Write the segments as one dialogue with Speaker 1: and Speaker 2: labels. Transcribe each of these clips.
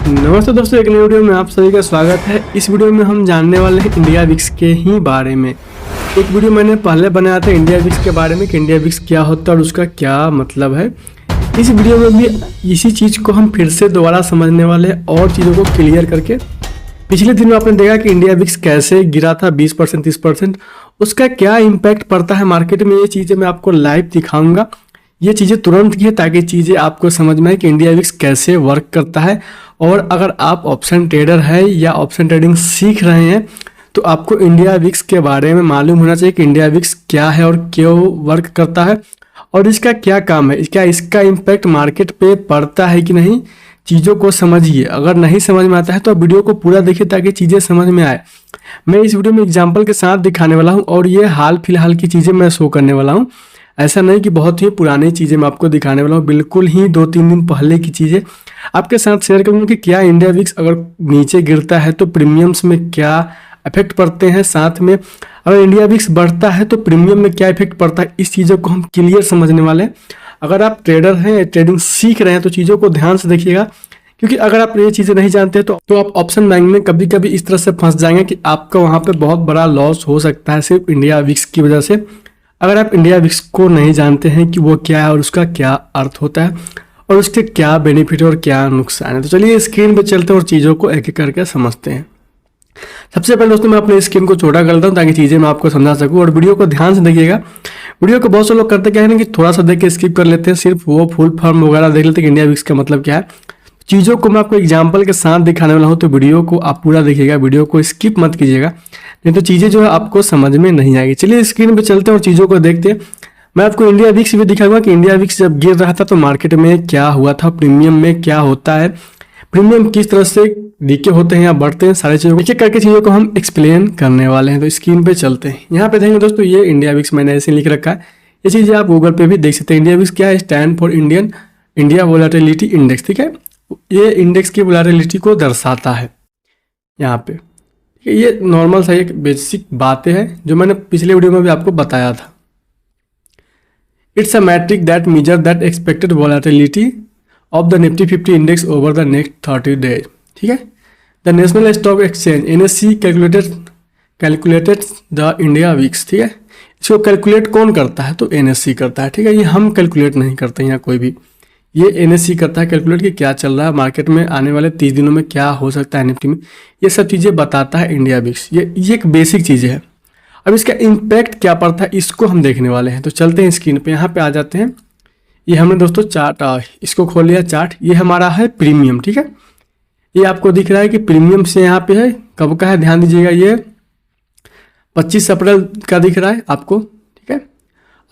Speaker 1: नमस्ते दोस्तों, एक नई वीडियो में आप सभी का स्वागत है। इस वीडियो में हम जानने वाले हैं इंडिया विक्स के ही बारे में। एक वीडियो मैंने पहले बनाया था इंडिया विक्स के बारे में कि इंडिया विक्स क्या होता है और उसका क्या मतलब है। इस वीडियो में भी इसी चीज़ को हम फिर से दोबारा समझने वाले हैं और चीज़ों को क्लियर करके। पिछले दिन में आपने देखा कि इंडिया विक्स कैसे गिरा था 20% 30%, उसका क्या इम्पैक्ट पड़ता है मार्केट में, ये चीज़ें मैं आपको लाइव दिखाऊंगा। ये चीज़ें तुरंत की है ताकि चीज़ें आपको समझ में आए कि इंडिया विक्स कैसे वर्क करता है। और अगर आप ऑप्शन ट्रेडर हैं या ऑप्शन ट्रेडिंग सीख रहे हैं तो आपको इंडिया विक्स के बारे में मालूम होना चाहिए कि इंडिया विक्स क्या है और क्यों वर्क करता है और इसका क्या काम है, क्या इसका इम्पैक्ट मार्केट पे पड़ता है कि नहीं। चीज़ों को समझिए, अगर नहीं समझ में आता है तो वीडियो को पूरा देखिए ताकि चीज़ें समझ में आए। मैं इस वीडियो में एग्जाम्पल के साथ दिखाने वाला हूँ और ये हाल फिलहाल की चीज़ें मैं शो करने वाला हूँ। ऐसा नहीं कि बहुत ही पुरानी चीज़ें मैं आपको दिखाने वाला हूँ, बिल्कुल ही 2-3 दिन पहले की चीज़ें आपके साथ शेयर करूँगा कि क्या इंडिया विक्स अगर नीचे गिरता है तो प्रीमियम्स में क्या इफेक्ट पड़ते हैं, साथ में अगर इंडिया विक्स बढ़ता है तो प्रीमियम में क्या इफेक्ट पड़ता है। इस चीज़ों को हम क्लियर समझने वाले हैं। अगर आप ट्रेडर हैं, ट्रेडिंग सीख रहे हैं तो चीज़ों को ध्यान से देखिएगा, क्योंकि अगर आप ये चीज़ें नहीं जानते हैं तो आप ऑप्शन बैंक में कभी कभी इस तरह से फंस जाएंगे कि आपका वहाँ पे बहुत बड़ा लॉस हो सकता है सिर्फ इंडिया विक्स की वजह से। अगर आप इंडिया विक्स को नहीं जानते हैं कि वो क्या है और उसका क्या अर्थ होता है और उसके क्या बेनिफिट और क्या नुकसान है, तो चलिए स्क्रीन पे चलते हैं और चीज़ों को एक एक करके समझते हैं। सबसे पहले दोस्तों मैं अपने स्क्रीन को छोटा कर लेता हूँ ताकि चीज़ें मैं आपको समझा सकूँ और वीडियो को ध्यान से देखिएगा। वीडियो को बहुत से लोग करते क्या है ना कि थोड़ा सा देख के स्किप कर लेते हैं, सिर्फ वो फुल फॉर्म वगैरह देख लेते हैं कि इंडिया विक्स का मतलब क्या है। चीज़ों को मैं आपको एग्जाम्पल के साथ दिखाने वाला हूँ तो वीडियो को आप पूरा देखिएगा, वीडियो को स्किप मत कीजिएगा, नहीं तो चीज़ें जो है आपको समझ में नहीं आएगी। चलिए स्क्रीन पे चलते हैं और चीज़ों को देखते हैं। मैं आपको इंडिया विक्स भी दिखाऊंगा कि इंडिया विक्स जब गिर रहा था तो मार्केट में क्या हुआ था, प्रीमियम में क्या होता है, प्रीमियम किस तरह से डीके होते हैं या बढ़ते हैं, सारी चीज़ों को एक करके चीज़ों को हम एक्सप्लेन करने वाले हैं। तो स्क्रीन पे चलते हैं। यहाँ पे देखेंगे दोस्तों, ये इंडिया विक्स मैंने ऐसे लिख रखा है। ये चीज़ें आप गूगल पे भी देख सकते हैं। इंडिया विक्स क्या है, stand for India volatility index, ठीक है। ये इंडेक्स की वोलेटिलिटी को दर्शाता है यहाँ पे। ये नॉर्मल सा एक बेसिक बातें हैं जो मैंने पिछले वीडियो में भी आपको बताया था। It's a metric that measure that expected volatility of the Nifty 50 index over the next 30 days, ठीक है। The National Stock Exchange NSE calculated the India VIX, ठीक है। इसको कैलकुलेट कौन करता है तो NSE करता है, ठीक है। ये हम कैलकुलेट नहीं करते यहाँ कोई भी, ये NSE करता है कैलकुलेट कि क्या चल रहा है मार्केट में, आने वाले 30 दिनों में क्या हो सकता है निफ्टी में, ये सब चीज़ें बताता है इंडिया विक्स। ये एक बेसिक चीज़ें है। अब इसका इम्पैक्ट क्या पड़ता है इसको हम देखने वाले हैं। तो चलते हैं स्क्रीन पे, यहाँ पे आ जाते हैं। ये हमने दोस्तों चार्ट इसको खोल लिया चार्ट। ये हमारा है प्रीमियम, ठीक है। ये आपको दिख रहा है कि प्रीमियम से यहाँ पे है, कब का है ध्यान दीजिएगा, ये 25 अप्रैल का दिख रहा है आपको, ठीक है।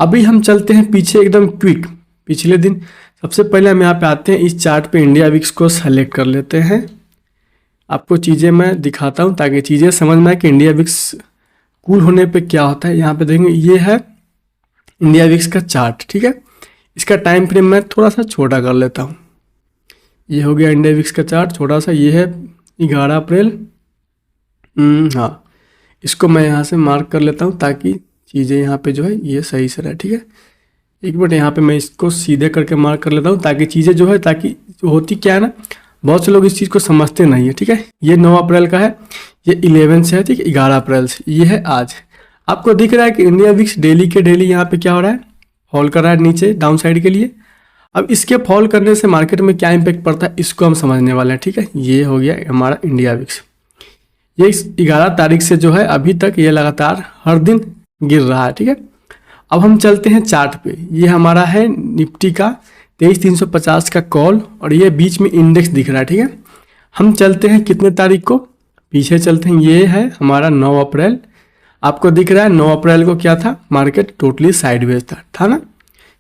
Speaker 1: अभी हम चलते हैं पीछे एकदम क्विक, पिछले दिन। सबसे पहले हम यहाँ पे आते हैं, इस चार्ट पे इंडिया विक्स को सेलेक्ट कर लेते हैं। आपको चीज़ें मैं दिखाता हूँ ताकि चीज़ें समझ में आए कि इंडिया विक्स कूल होने पे क्या होता है। यहाँ पे देखेंगे ये है इंडिया विक्स का चार्ट, ठीक है। इसका टाइम फ्रेम मैं थोड़ा सा छोटा कर लेता हूँ। ये हो गया इंडिया विक्स का चार्ट छोटा सा। ये है 11 अप्रैल, हाँ, इसको मैं यहाँ से मार्क कर लेता हूँ ताकि चीज़ें यहाँ पे जो है ये सही से रहे, ठीक है। एक मिनट, यहाँ पे मैं इसको सीधे करके मार्क कर लेता हूँ ताकि चीज़ें जो है, ताकि होती क्या है ना, बहुत से लोग इस चीज़ को समझते नहीं है, ठीक है। ये 9 अप्रैल का है, ये 11 से है, ठीक है, 11 अप्रैल से, ये है आज। आपको दिख रहा है कि इंडिया विक्स डेली के डेली यहाँ पे क्या हो रहा है, फॉल कर रहा है नीचे डाउन साइड के लिए। अब इसके फॉल करने से मार्केट में क्या इम्पैक्ट पड़ता है इसको हम समझने वाले हैं, ठीक है। ये हो गया हमारा इंडिया विक्स। ये 11 तारीख से जो है अभी तक ये लगातार हर दिन गिर रहा है, ठीक है। अब हम चलते हैं चार्ट पे। ये हमारा है निफ्टी का 23,350 का कॉल और ये बीच में इंडेक्स दिख रहा है, ठीक है। हम चलते हैं कितने तारीख को, पीछे चलते हैं। ये है हमारा 9 अप्रैल। आपको दिख रहा है 9 अप्रैल को क्या था, मार्केट टोटली साइडवेज था ना।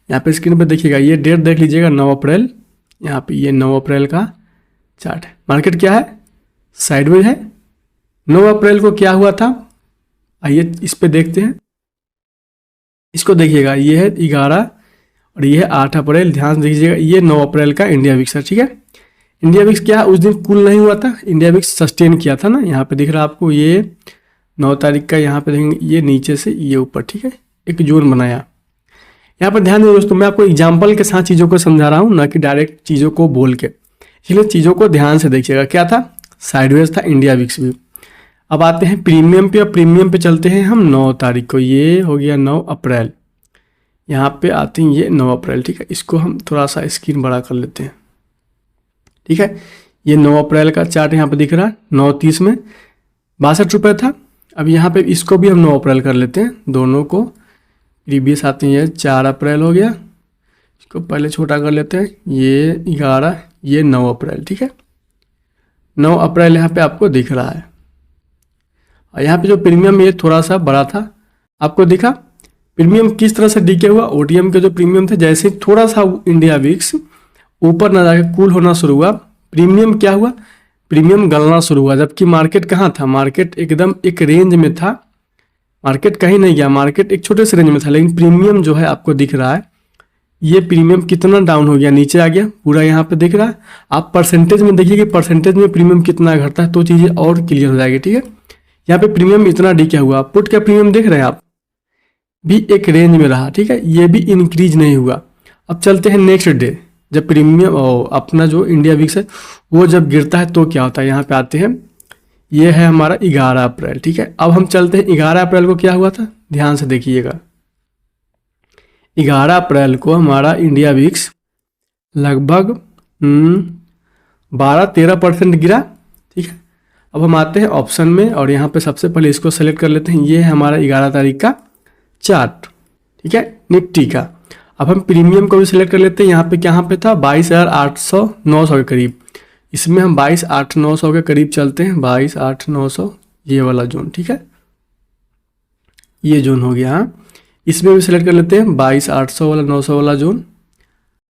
Speaker 1: यहाँ पे स्क्रीन पे देखिएगा, ये डेट देख लीजिएगा 9 अप्रैल। यहाँ पे ये 9 अप्रैल का चार्ट है। मार्केट क्या है, साइडवेज है। 9 अप्रैल को क्या हुआ था, आइए इस पे देखते हैं। इसको देखिएगा, ये है 11 और ये है 8 अप्रैल। ध्यान दीजिएगा, ये 9 अप्रैल का इंडिया विक्स है, ठीक है। इंडिया विक्स क्या उस दिन कूल नहीं हुआ था, इंडिया विक्स सस्टेन किया था ना। यहाँ पे दिख रहा है आपको, ये 9 तारीख का, यहाँ पे देखेंगे ये नीचे से ये ऊपर, ठीक है, एक जोन बनाया। यहाँ पर ध्यान दें दोस्तों, मैं आपको एग्जाम्पल के साथ चीज़ों को समझा रहा हूँ, ना कि डायरेक्ट चीज़ों को बोल के। इसलिए चीज़ों को ध्यान से देखिएगा। क्या था, साइडवेज था इंडिया विक्स भी। अब आते हैं प्रीमियम पे, और प्रीमियम पे चलते हैं हम 9 तारीख को। ये हो गया 9 अप्रैल, यहाँ पे आते हैं ये 9 अप्रैल, ठीक है। इसको हम थोड़ा सा स्क्रीन बड़ा कर लेते हैं, ठीक है। ये 9 अप्रैल का चार्ट यहाँ पे दिख रहा है, 9:30 में 62 रुपये था। अब यहाँ पे इसको भी हम 9 अप्रैल कर लेते हैं, दोनों को प्रीवियस आते हैं। ये 4 अप्रैल हो गया, इसको पहले छोटा कर लेते हैं, ये 11, ये 9 अप्रैल, ठीक है। 9 अप्रैल यहाँ पे आपको दिख रहा है। और यहाँ पे जो प्रीमियम ये थोड़ा सा बड़ा था, आपको दिखा प्रीमियम किस तरह से डीके हुआ। ओटीएम के जो प्रीमियम थे, जैसे थोड़ा सा इंडिया विक्स ऊपर ना जाके कूल होना शुरू हुआ, प्रीमियम क्या हुआ, प्रीमियम गलना शुरू हुआ। जबकि मार्केट कहाँ था, मार्केट एकदम एक रेंज में था, मार्केट कहीं नहीं गया, मार्केट एक छोटे से रेंज में था। लेकिन प्रीमियम जो है आपको दिख रहा है, ये प्रीमियम कितना डाउन हो गया, नीचे आ गया पूरा, यहाँ पे दिख रहा है। आप परसेंटेज में देखिए कि परसेंटेज में प्रीमियम कितना घटता है, तो चीज़ें और क्लियर हो जाएगी, ठीक है। यहाँ पे प्रीमियम इतना डीके हुआ, पुट का प्रीमियम देख रहे हैं आप, भी एक रेंज में रहा, ठीक है, ये भी इंक्रीज नहीं हुआ। अब चलते हैं नेक्स्ट डे, जब प्रीमियम अपना जो इंडिया विक्स है वो जब गिरता है तो क्या होता है, यहाँ पे आते हैं। ये है हमारा 11 अप्रैल, ठीक है। अब हम चलते हैं 11 अप्रैल को क्या हुआ था, ध्यान से देखिएगा। 11 अप्रैल को हमारा इंडिया विक्स लगभग 12-13% गिरा, ठीक है। अब हम आते हैं ऑप्शन में, और यहाँ पे सबसे पहले इसको सेलेक्ट कर लेते हैं। ये है हमारा 11 तारीख का चार्ट, ठीक है, निफ्टी का। अब हम प्रीमियम को भी सिलेक्ट कर लेते हैं। यहाँ पे कहाँ पे था, 22,800-900 के करीब। इसमें हम 22,800-900 के करीब चलते हैं, 22,800-900 ये वाला जोन, ठीक है, ये जोन हो गया। हाँ, इसमें भी सिलेक्ट कर लेते हैं 22,800 वाला, 900 वाला जोन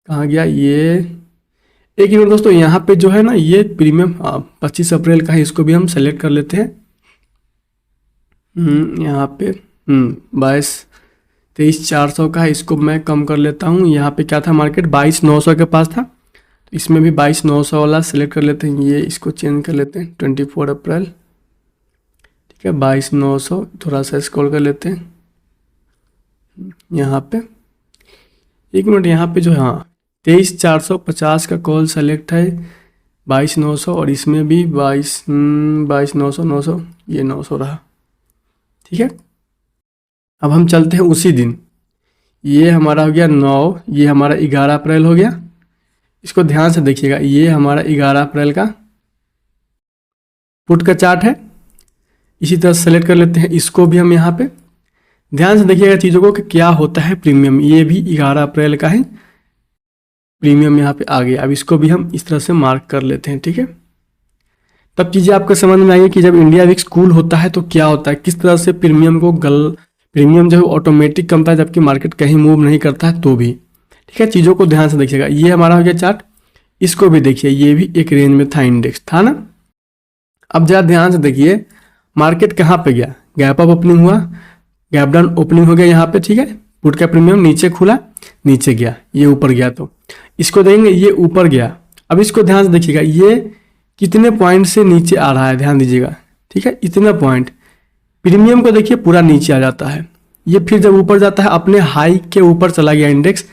Speaker 1: कहाँ गया। ये एक मिनट दोस्तों, यहाँ पे जो है ना ये प्रीमियम 25 अप्रैल का है, इसको भी हम सेलेक्ट कर लेते हैं। यहाँ पे 23,400 का है, इसको मैं कम कर लेता हूँ। यहाँ पे क्या था, मार्केट 22,900 के पास था, तो इसमें भी 22,900 वाला सेलेक्ट कर लेते हैं। ये इसको चेंज कर लेते हैं 24 अप्रैल, ठीक है, 22,900। थोड़ा सा स्क्रॉल कर लेते हैं यहाँ पे, एक मिनट, यहाँ पे जो है 23,450 का कॉल सेलेक्ट है, 22,900, और इसमें भी 22,900, 900, ये 900 रहा, ठीक है। अब हम चलते हैं उसी दिन, ये हमारा हो गया 9, ये हमारा 11 अप्रैल हो गया। इसको ध्यान से देखिएगा, ये हमारा 11 अप्रैल का पुट का चार्ट है। इसी तरह सेलेक्ट कर लेते हैं, इसको भी हम यहाँ पे ध्यान से देखिएगा चीज़ों को कि क्या होता है प्रीमियम। ये भी 11 अप्रैल का है, प्रीमियम यहाँ पे आ गया। अब इसको भी हम इस तरह से मार्क कर लेते हैं, ठीक है। तब चीज़ें आपको समझ में आएगी कि जब इंडिया विक्स कूल होता है तो क्या होता है, किस तरह से प्रीमियम को प्रीमियम जो है ऑटोमेटिक कमता है, जबकि मार्केट कहीं मूव नहीं करता है तो भी, ठीक है। चीज़ों को ध्यान से देखिएगा। ये हमारा हो गया चार्ट, इसको भी देखिए, ये भी एक रेंज में था, इंडेक्स था ना। अब जरा ध्यान से देखिए मार्केट कहाँ पे गया, गैप अप ओपनिंग हुआ, गैप डाउन ओपनिंग हो गया यहाँ पे, ठीक है। पुट का प्रीमियम नीचे खुला, नीचे गया, ये ऊपर गया, तो इसको देखेंगे ये ऊपर गया। अब इसको ध्यान से देखिएगा, ये कितने पॉइंट से नीचे आ रहा है, ध्यान दीजिएगा, ठीक है, इतना पॉइंट। प्रीमियम को देखिए पूरा नीचे आ जाता है, ये फिर जब ऊपर जाता है अपने हाई के ऊपर चला गया इंडेक्स,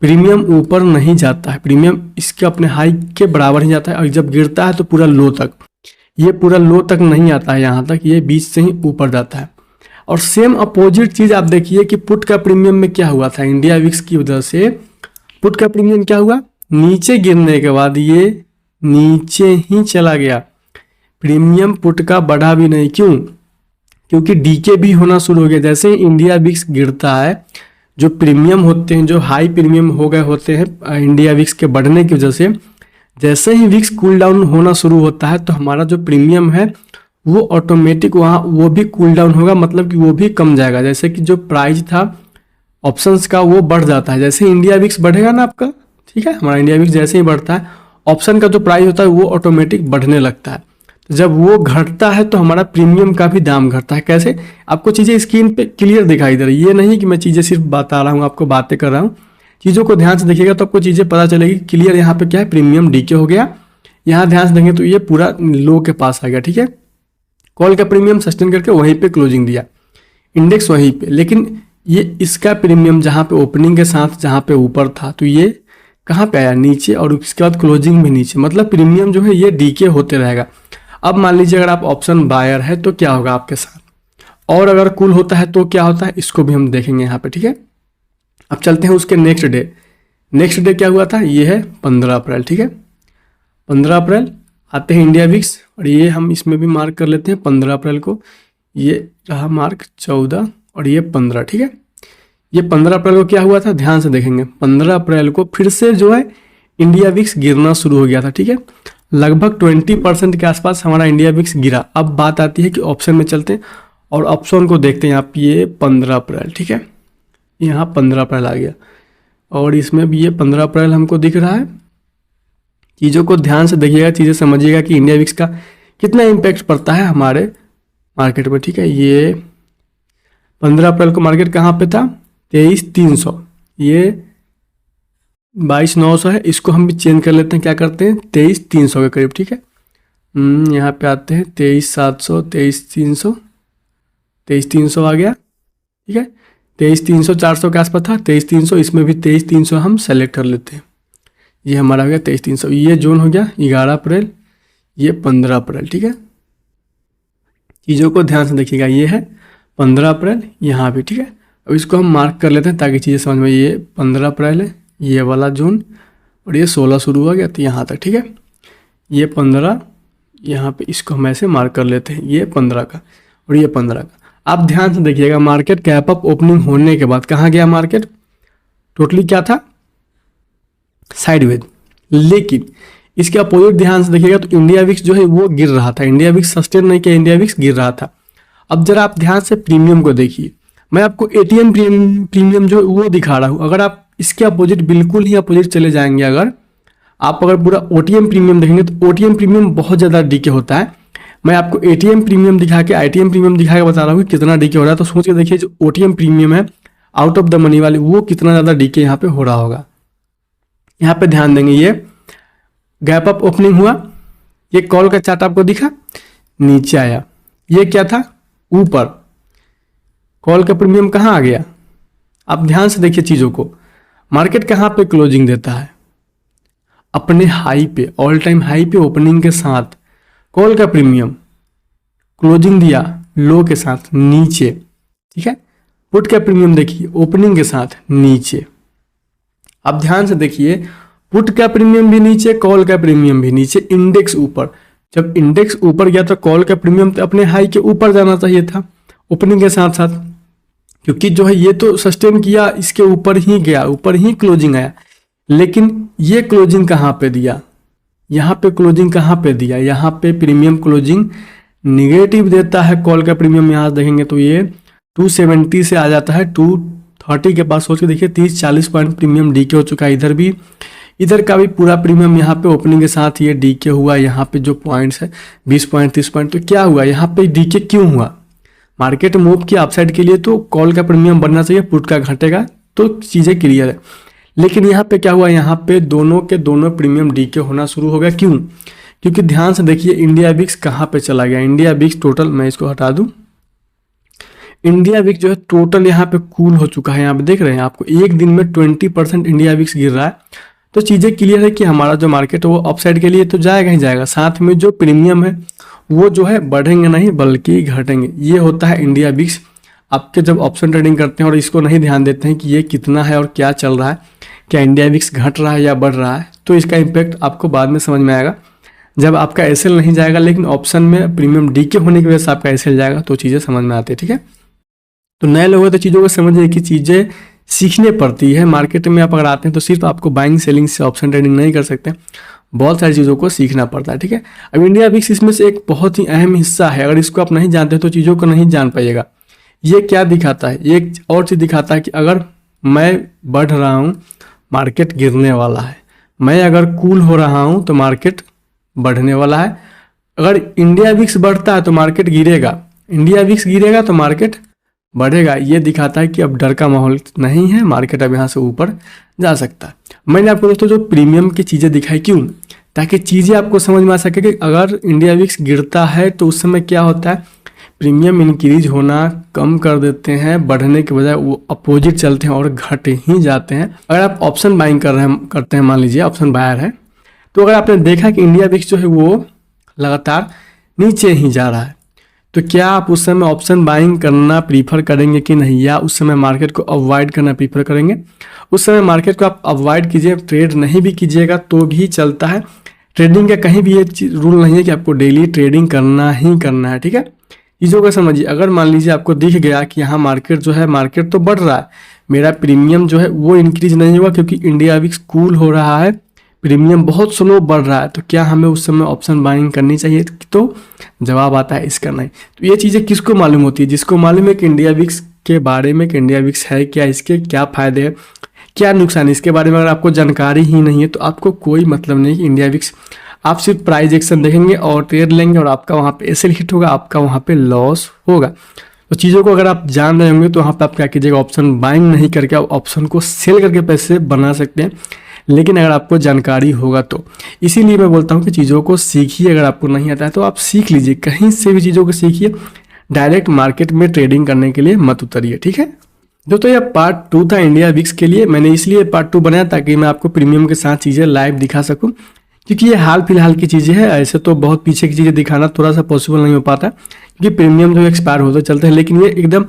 Speaker 1: प्रीमियम ऊपर नहीं जाता है, प्रीमियम इसके अपने हाई के बराबर ही जाता है। और जब गिरता है तो पूरा लो तक, ये पूरा लो तक नहीं आता है, यहाँ तक, ये बीच से ही ऊपर जाता है। और सेम अपोजिट चीज़ आप देखिए कि पुट का प्रीमियम में क्या हुआ था, इंडिया विक्स की वजह से पुट का प्रीमियम क्या हुआ, नीचे गिरने के बाद ये नीचे ही चला गया, प्रीमियम पुट का बढ़ा भी नहीं। क्यों, क्योंकि डीके भी होना शुरू हो गया। जैसे ही इंडिया विक्स गिरता है, जो प्रीमियम होते हैं, जो हाई प्रीमियम हो गए होते हैं इंडिया विक्स के बढ़ने की वजह से, जैसे ही विक्स कूल डाउन होना शुरू होता है तो हमारा जो प्रीमियम है वो ऑटोमेटिक वहाँ वो भी कूल डाउन होगा, मतलब कि वो भी कम जाएगा। जैसे कि जो प्राइस था ऑप्शंस का वो बढ़ जाता है, जैसे इंडिया विक्स बढ़ेगा ना आपका, ठीक है, हमारा इंडिया विक्स जैसे ही बढ़ता है ऑप्शन का जो प्राइस होता है वो ऑटोमेटिक बढ़ने लगता है। तो जब वो घटता है तो हमारा प्रीमियम का भी दाम घटता है। कैसे, आपको चीज़ें स्क्रीन पे क्लियर दिखाई दे रही है, ये नहीं कि मैं चीज़ें सिर्फ बता रहा हूँ, आपको बातें कर रहा हूँ। चीज़ों को ध्यान से देखिएगा तो आपको चीज़ें पता चलेगी क्लियर। यहाँ पे क्या है, प्रीमियम डीके हो गया, यहाँ ध्यान से देंगे तो ये पूरा लो के पास आ गया, ठीक है। कॉल का प्रीमियम सस्टेन करके वहीं पे क्लोजिंग दिया, इंडेक्स वहीं पे, लेकिन ये इसका प्रीमियम जहाँ पे ओपनिंग के साथ जहाँ पे ऊपर था तो ये कहाँ पे आया, नीचे, और उसके बाद क्लोजिंग भी नीचे, मतलब प्रीमियम जो है ये डीके होते रहेगा। अब मान लीजिए अगर आप ऑप्शन बायर है तो क्या होगा आपके साथ, और अगर कूल होता है तो क्या होता है, इसको भी हम देखेंगे यहाँ पे, ठीक है। अब चलते हैं उसके नेक्स्ट डे। नेक्स्ट डे क्या हुआ था, ये है 15 अप्रैल, ठीक है। 15 अप्रैल आते हैं इंडिया विक्स, और ये हम इसमें भी मार्क कर लेते हैं 15 अप्रैल को, ये रहा मार्क 14 और ये 15, ठीक है। ये 15 अप्रैल को क्या हुआ था, ध्यान से देखेंगे। 15 अप्रैल को फिर से जो है इंडिया विक्स गिरना शुरू हो गया था, ठीक है। लगभग 20% के आसपास हमारा इंडिया विक्स गिरा। अब बात आती है कि ऑप्शन में चलते हैं और ऑप्शन को देखते हैं। यहाँ पे ये 15 अप्रैल, ठीक है, यहाँ 15 अप्रैल आ गया, और इसमें भी ये 15 अप्रैल हमको दिख रहा है। चीज़ों को ध्यान से देखिएगा, चीज़ें समझिएगा कि इंडिया विक्स का कितना इम्पैक्ट पड़ता है हमारे मार्केट में, ठीक है। ये 15 अप्रैल को मार्केट कहाँ पे था, 23,300, ये 22,900 है, इसको हम भी चेंज कर लेते हैं, क्या करते हैं 23,300 के करीब, ठीक है। यहाँ पे आते हैं 23,700, 23,300, 23,300 आ गया, ठीक है। 23,300 400 के आसपास था, 23,300, इसमें भी 23,300 हम सेलेक्ट कर लेते हैं। ये हमारा हो गया 23,300, ये जोन हो गया 11 अप्रैल, ये 15 अप्रैल, ठीक है। चीज़ों को ध्यान से देखिएगा, ये है 15 अप्रैल यहाँ भी, ठीक है। अब इसको हम मार्क कर लेते हैं ताकि चीज़ें समझ में। ये 15 अप्रैल है, ये वाला जोन, और ये 16 शुरू हो गया तो यहाँ तक, ठीक है। ये 15 यहाँ पे, इसको हम ऐसे मार्क कर लेते हैं, ये 15 का और ये 15 का। आप ध्यान से देखिएगा, मार्केट कैप अप ओपनिंग होने के बाद कहाँ गया मार्केट, टोटली क्या था, साइडवेज। लेकिन इसके अपोजिट ध्यान से देखिएगा तो इंडिया विक्स जो है वो गिर रहा था, इंडिया विक्स सस्टेन नहीं किया, इंडिया विक्स गिर रहा था। अब जरा आप ध्यान से प्रीमियम को देखिए, मैं आपको एटीएम प्रीमियम जो है वो दिखा रहा हूँ। अगर आप इसके अपोजिट, बिल्कुल ही अपोजिट चले जाएंगे, अगर पूरा ओटीएम प्रीमियम देखेंगे तो ओटीएम प्रीमियम बहुत ज़्यादा डीके होता है। मैं आपको एटीएम प्रीमियम दिखा के, आईटीएम प्रीमियम दिखा के बता रहा हूँ कि कितना डीके हो रहा है। तो सोच के देखिए, जो ओटीएम प्रीमियम है आउट ऑफ द मनी वाली, वो कितना ज़्यादा डीके यहाँ पे हो रहा होगा। यहाँ पे ध्यान देंगे, ये गैप अप ओपनिंग हुआ, ये कॉल का चार्ट आपको दिखा, नीचे आया, ये क्या था, ऊपर। कॉल का प्रीमियम कहाँ आ गया, आप ध्यान से देखिए चीज़ों को। मार्केट कहाँ पे क्लोजिंग देता है, अपने हाई पे, ऑल टाइम हाई पे ओपनिंग के साथ। कॉल का प्रीमियम क्लोजिंग दिया लो के साथ नीचे, ठीक है। पुट का प्रीमियम देखिए ओपनिंग के साथ नीचे। अब ध्यान से देखिए, पुट का प्रीमियम भी नीचे, कॉल का प्रीमियम भी नीचे, इंडेक्स ऊपर। जब इंडेक्स ऊपर गया तो कॉल का प्रीमियम तो अपने हाई के ऊपर जाना चाहिए था ओपनिंग के साथ साथ, क्योंकि जो है ये तो सस्टेन किया, इसके ऊपर ही गया, ऊपर ही क्लोजिंग आया। लेकिन ये क्लोजिंग कहाँ पे दिया, यहाँ पे क्लोजिंग कहाँ पे दिया, यहाँ पे प्रीमियम क्लोजिंग निगेटिव देता है। कॉल का प्रीमियम यहाँ देखेंगे तो ये 270 से आ जाता है 230 के पास। सोच के देखिए 30-40 पॉइंट प्रीमियम डीके हो चुका है। इधर का भी पूरा प्रीमियम यहाँ पे ओपनिंग के साथ ये डीके हुआ। यहाँ पे जो पॉइंट्स है 20 पॉइंट 30 पॉइंट, तो क्या हुआ यहाँ पे डीके क्यों हुआ, मार्केट मूव की अपसाइड के लिए तो कॉल का प्रीमियम बढ़ना चाहिए, पुट का घटेगा तो चीज़ें क्लियर है। लेकिन यहाँ पे क्या हुआ, यहाँ पे दोनों के दोनों प्रीमियम डीके होना शुरू हो गया। क्यों, क्योंकि ध्यान से देखिए इंडिया विक्स कहाँ पे चला गया। इंडिया विक्स टोटल, मैं इसको हटा दूं, इंडिया विक्स जो है टोटल यहाँ पे कूल हो चुका है। यहाँ पे देख रहे हैं आपको, एक दिन में 20% इंडिया विक्स गिर रहा है। तो चीज़ें क्लियर है कि हमारा जो मार्केट है वो अपसाइड के लिए तो जाएगा ही जाएगा, साथ में जो प्रीमियम है वो जो है बढ़ेंगे नहीं बल्कि घटेंगे। ये होता है इंडिया विक्स। आपके जब ऑप्शन ट्रेडिंग करते हैं और इसको नहीं ध्यान देते हैं कि ये कितना है और क्या चल रहा है, क्या इंडिया विक्स घट रहा है या बढ़ रहा है, तो इसका इम्पैक्ट आपको बाद में समझ में आएगा जब आपका एसएल नहीं जाएगा। लेकिन ऑप्शन में प्रीमियम डीके होने की वजह से आपका एसएल जाएगा तो चीज़ें समझ में आती है, ठीक है। तो नए लोग हैं तो चीज़ों को समझिए कि चीज़ें सीखने पड़ती है। मार्केट में आप अगर आते हैं तो सिर्फ आपको बाइंग सेलिंग से ऑप्शन ट्रेडिंग नहीं कर सकते, बहुत सारी चीज़ों को सीखना पड़ता है, ठीक है। अब इंडिया विक्स इसमें से एक बहुत ही अहम हिस्सा है। अगर इसको आप नहीं जानते तो चीज़ों को नहीं जान पाइएगा। ये क्या दिखाता है, एक और चीज़ दिखाता है कि अगर मैं बढ़ रहा हूँ मार्केट गिरने वाला है, मैं अगर कूल हो रहा हूँ तो मार्केट बढ़ने वाला है। अगर इंडिया विक्स बढ़ता है तो मार्केट गिरेगा, इंडिया विक्स गिरेगा तो मार्केट बढ़ेगा। ये दिखाता है कि अब डर का माहौल नहीं है, मार्केट अब यहाँ से ऊपर जा सकता है। मैंने आपको दोस्तों जो प्रीमियम की चीज़ें दिखाई, क्यों, ताकि चीज़ें आपको समझ में आ सके कि अगर इंडिया विक्स गिरता है तो उस समय क्या होता है, प्रीमियम इंक्रीज होना कम कर देते हैं, बढ़ने के बजाय वो अपोजिट चलते हैं और घट ही जाते हैं। अगर आप ऑप्शन बाइंग करते हैं, मान लीजिए ऑप्शन बायर है, तो अगर आपने देखा कि इंडिया विक्स जो है वो लगातार नीचे ही जा रहा है, तो क्या आप उस समय ऑप्शन बाइंग करना प्रीफर करेंगे कि नहीं, या उस समय मार्केट को अवॉइड करना प्रीफर करेंगे? उस समय मार्केट को आप अवॉइड कीजिए, ट्रेड नहीं भी कीजिएगा तो भी चलता है। ट्रेडिंग का कहीं भी ये रूल नहीं है कि आपको डेली ट्रेडिंग करना ही करना है, ठीक है। चीज़ों को समझिए। अगर मान लीजिए आपको दिख गया कि यहाँ मार्केट जो है, मार्केट तो बढ़ रहा है, मेरा प्रीमियम जो है वो इंक्रीज नहीं हुआ क्योंकि इंडिया विक्स कूल हो रहा है, प्रीमियम बहुत स्लो बढ़ रहा है, तो क्या हमें उस समय ऑप्शन बाइंग करनी चाहिए? तो जवाब आता है इसका नहीं। तो ये चीज़ें किसको मालूम होती है? जिसको मालूम है कि इंडिया विक्स के बारे में, कि इंडिया विक्स है क्या, इसके क्या फ़ायदे हैं, क्या नुकसान है, इसके बारे में अगर आपको जानकारी ही नहीं है तो आपको कोई मतलब नहीं कि इंडिया विक्स, आप सिर्फ प्राइस एक्शन देखेंगे और ट्रेड लेंगे और आपका वहाँ पे एसएल हिट होगा, आपका वहाँ पे लॉस होगा। तो चीज़ों को अगर आप जान रहे होंगे तो वहाँ पे आप क्या कीजिएगा, ऑप्शन बाइंग नहीं करके आप ऑप्शन को सेल करके पैसे बना सकते हैं, लेकिन अगर आपको जानकारी होगा तो। इसीलिए मैं बोलता हूँ कि चीज़ों को सीखिए। अगर आपको नहीं आता है तो आप सीख लीजिए, कहीं से भी चीज़ों को सीखिए, डायरेक्ट मार्केट में ट्रेडिंग करने के लिए मत उतरिए, ठीक है। दोस्तों यह पार्ट 2 था इंडिया विक्स के लिए। मैंने इसलिए पार्ट 2 बनाया ताकि मैं आपको प्रीमियम के साथ चीज़ें लाइव दिखा सकूं, क्योंकि ये हाल फिलहाल की चीज़ें हैं। ऐसे तो बहुत पीछे की चीज़ें दिखाना थोड़ा सा पॉसिबल नहीं हो पाता, क्योंकि प्रीमियम जो एक्सपायर होते चलते हैं, लेकिन ये एकदम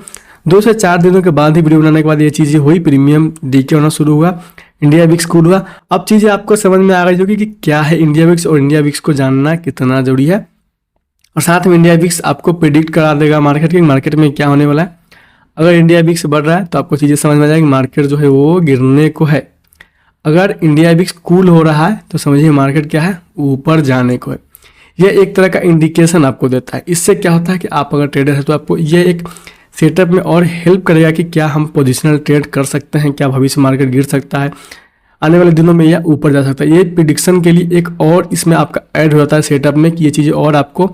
Speaker 1: 2 से 4 दिनों के बाद ही वीडियो बनाने के बाद ये चीज़ें हुई, प्रीमियम डीके होना शुरू हुआ, इंडिया विक्स कूल हुआ। अब चीज़ें आपको समझ में आ गई होगी कि क्या है इंडिया विक्स और इंडिया विक्स को जानना कितना जरूरी है। और साथ में इंडिया विक्स आपको प्रिडिक्ट करा देगा मार्केट में क्या होने वाला है। अगर इंडिया विक्स बढ़ रहा है तो आपको चीज़ें समझ में आ जाएगी मार्केट जो है वो गिरने को है। अगर इंडिया विक्स कूल हो रहा है तो समझिए मार्केट क्या है, ऊपर जाने को है। यह एक तरह का इंडिकेशन आपको देता है। इससे क्या होता है कि आप अगर ट्रेडर है तो आपको यह एक सेटअप में और हेल्प करेगा कि क्या हम पोजिशनल ट्रेड कर सकते हैं, क्या भविष्य मार्केट गिर सकता है आने वाले दिनों में या ऊपर जा सकता है। ये प्रिडिक्शन के लिए एक और इसमें आपका ऐड हो जाता है सेटअप में, कि ये चीज़ें और आपको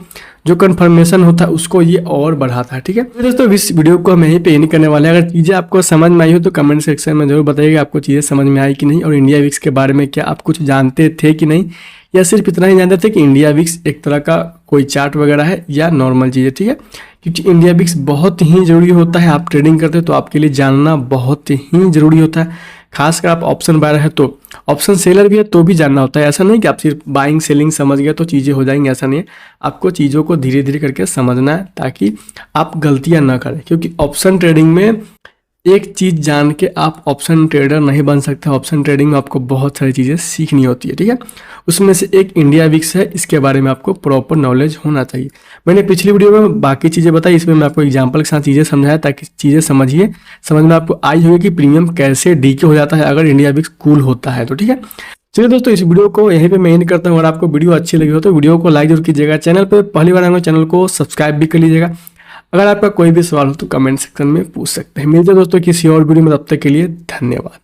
Speaker 1: जो कंफर्मेशन होता है उसको ये और बढ़ाता है, ठीक है। तो दोस्तों इस वीडियो को हम यहीं पे एंड करने वाले हैं। अगर चीज़ें आपको समझ में आई हो तो कमेंट सेक्शन में जरूर बताइएगा आपको चीज़ें समझ में आई कि नहीं, और इंडिया विक्स के बारे में क्या आप कुछ जानते थे कि नहीं, या सिर्फ इतना ही जानते थे कि इंडिया विक्स एक तरह का कोई चार्ट वगैरह है या नॉर्मल चीज़ है, ठीक है। क्योंकि इंडिया विक्स बहुत ही ज़रूरी होता है, आप ट्रेडिंग करते हो तो आपके लिए जानना बहुत ही ज़रूरी होता है। खासकर आप ऑप्शन बायर है तो, ऑप्शन सेलर भी है तो भी जानना होता है। ऐसा नहीं कि आप सिर्फ बाइंग सेलिंग समझ गए तो चीज़ें हो जाएंगी, ऐसा नहीं है। आपको चीज़ों को धीरे धीरे करके समझना है ताकि आप गलतियां ना करें, क्योंकि ऑप्शन ट्रेडिंग में एक चीज़ जान के आप ऑप्शन ट्रेडर नहीं बन सकते। ऑप्शन ट्रेडिंग में आपको बहुत सारी चीज़ें सीखनी होती है, ठीक है। उसमें से एक इंडिया विक्स है, इसके बारे में आपको प्रॉपर नॉलेज होना चाहिए। मैंने पिछली वीडियो में बाकी चीज़ें बताई, इसमें मैं आपको एग्जांपल के साथ चीज़ें समझाया ताकि चीज़ें समझिए, समझ में आपको आई होगी कि प्रीमियम कैसे डीके हो जाता है अगर इंडिया विक्स कूल होता है तो, ठीक है। चलिए दोस्तों इस वीडियो को यहीं पे मैं एंड करता हूँ। अगर आपको वीडियो अच्छी लगी हो तो वीडियो को लाइक जरूर कीजिएगा, चैनल पे पहली बार आएंगे चैनल को सब्सक्राइब भी कर लीजिएगा। अगर आपका कोई भी सवाल हो तो कमेंट सेक्शन में पूछ सकते हैं। मिलते हैं दोस्तों किसी और वीडियो में, तब तक के लिए धन्यवाद।